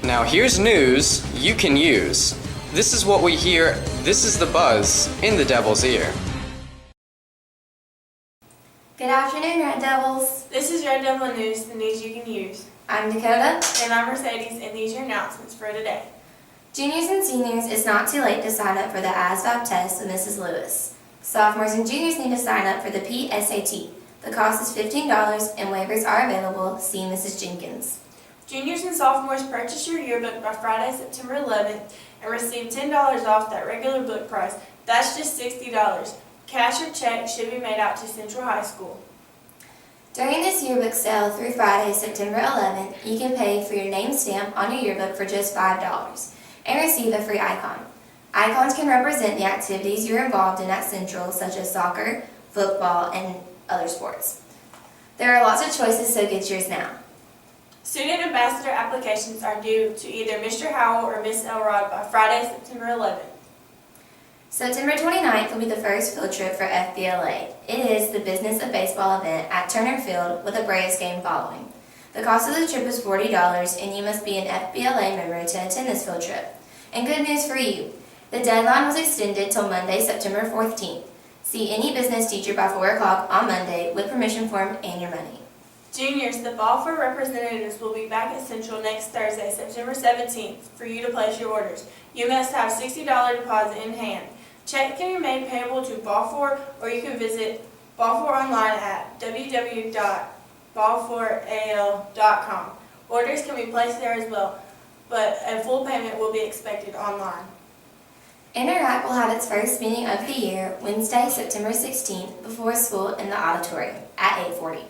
Now here's news you can use. This is what we hear. This is the buzz in the Devil's Ear. Good afternoon, Red Devils. This is Red Devil News, the news you can use. I'm Dakota. And I'm Mercedes, and these are your announcements for today. Juniors and seniors, it's not too late to sign up for the ASVAB test with Mrs. Lewis. Sophomores and juniors need to sign up for the PSAT. The cost is $15 and waivers are available. See Mrs. Jenkins. Juniors and sophomores, purchase your yearbook by Friday, September 11th and receive $10 off that regular book price. That's just $60. Cash or check should be made out to Central High School. During this yearbook sale through Friday, September 11th, you can pay for your name stamp on your yearbook for just $5 and receive a free icon. Icons can represent the activities you're involved in at Central, such as soccer, football, and other sports. There are lots of choices, so get yours now. Student ambassador applications are due to either Mr. Howell or Miss Elrod by Friday, September 11th. September 29th will be the first field trip for FBLA. It is the Business of Baseball event at Turner Field with a Braves game following. The cost of the trip is $40 and you must be an FBLA member to attend this field trip. And good news for you, the deadline was extended till Monday, September 14th. See any business teacher by 4 o'clock on Monday with permission form and your money. Juniors, the Ball for Representatives will be back at Central next Thursday, September 17th, for you to place your orders. You must have $60 deposit in hand. Check can be made payable to Ball4, or you can visit Ball4 online at www.ball4al.com. Orders can be placed there as well, but a full payment will be expected online. Interact will have its first meeting of the year Wednesday, September 16th before school in the auditorium at 8:40.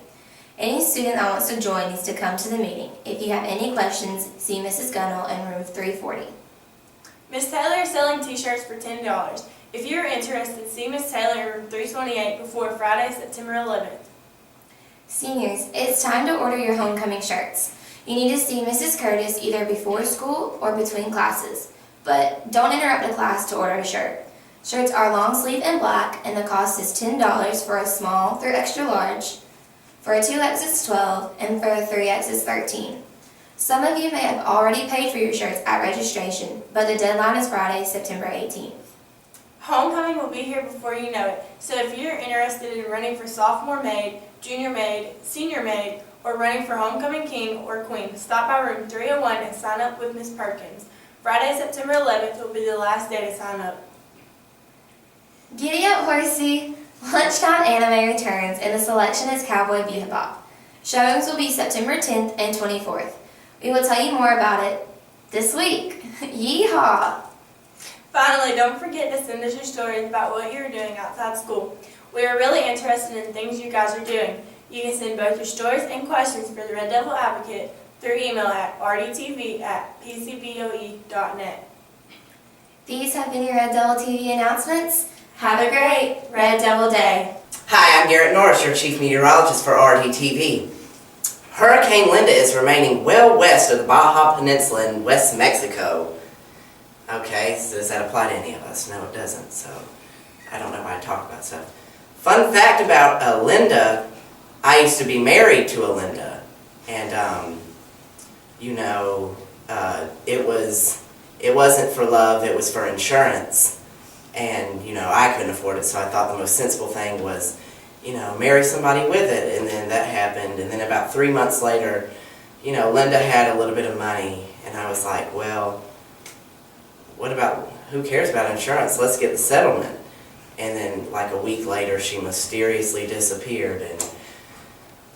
Any student that wants to join needs to come to the meeting. If you have any questions, see Mrs. Gunnell in room 340. Miss Taylor is selling t-shirts for $10. If you are interested, see Miss Taylor in room 328 before Friday, September 11th. Seniors, it's time to order your homecoming shirts. You need to see Mrs. Curtis either before school or between classes, but don't interrupt a class to order a shirt. Shirts are long sleeve and black, and the cost is $10 for a small through extra large. For a 2X it's $12, and for a 3X it's $13. Some of you may have already paid for your shirts at registration, but the deadline is Friday, September 18th. Homecoming will be here before you know it, so if you're interested in running for sophomore maid, junior maid, senior maid, or running for homecoming king or queen, stop by room 301 and sign up with Miss Perkins. Friday, September 11th will be the last day to sign up. Giddy up, horsey! Lunchtime anime returns, and the selection is Cowboy Bebop. Showings will be September 10th and 24th. We will tell you more about it this week. Yeehaw! Finally, don't forget to send us your stories about what you're doing outside school. We are really interested in things you guys are doing. You can send both your stories and questions for the Red Devil Advocate through email at rdtv@pcboe.net. These have been your Red Devil TV announcements. Have a great Red Devil Day. Hi, I'm Garrett Norris, your Chief Meteorologist for Rdtv. Hurricane Linda is remaining well west of the Baja Peninsula in West Mexico. Okay, so does that apply to any of us? No, it doesn't, so I don't know why I talk about stuff. Fun fact about Linda, I used to be married to a Linda, and it wasn't for love, it was for insurance. And, I couldn't afford it, so I thought the most sensible thing was, marry somebody with it. And then that happened. And then about 3 months later, Linda had a little bit of money. And I was like, well, who cares about insurance? Let's get the settlement. And then, like a week later, she mysteriously disappeared. And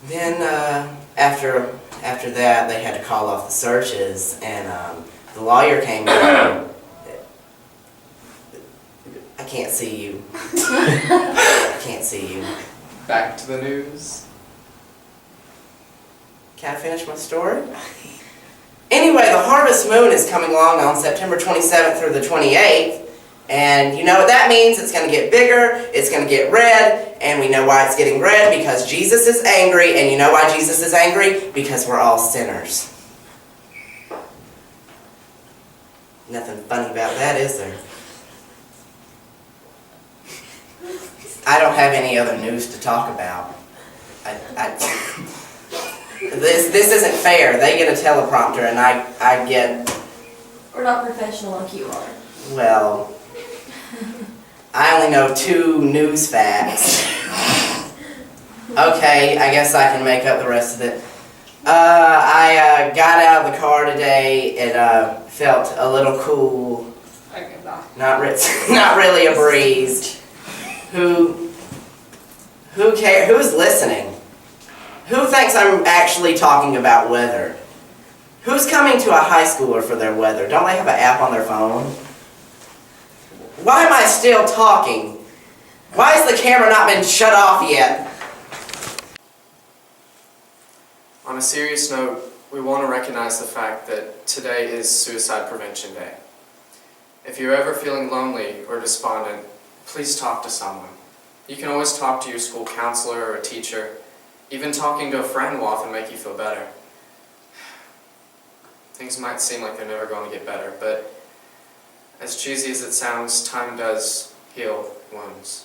then after that, they had to call off the searches. And the lawyer came in. I can't see you. I can't see you. Back to the news. Can I finish my story? Anyway, the harvest moon is coming along on September 27th through the 28th. And you know what that means? It's going to get bigger, it's going to get red, and we know why it's getting red, because Jesus is angry. And you know why Jesus is angry? Because we're all sinners. Nothing funny about that, is there? I don't have any other news to talk about. This isn't fair. They get a teleprompter and I get, We're not professional like you are. well, I only know 2 news facts. Okay, I guess I can make up the rest of it. I got out of the car today and felt a little cool. Okay, bye. Not really a breeze. Who cares? Who's listening? Who thinks I'm actually talking about weather? Who's coming to a high schooler for their weather? Don't they have an app on their phone? Why am I still talking? Why has the camera not been shut off yet? On a serious note, we want to recognize the fact that today is Suicide Prevention Day. If you're ever feeling lonely or despondent, please talk to someone. You can always talk to your school counselor or a teacher. Even talking to a friend will often make you feel better. Things might seem like they're never going to get better, but as cheesy as it sounds, time does heal wounds.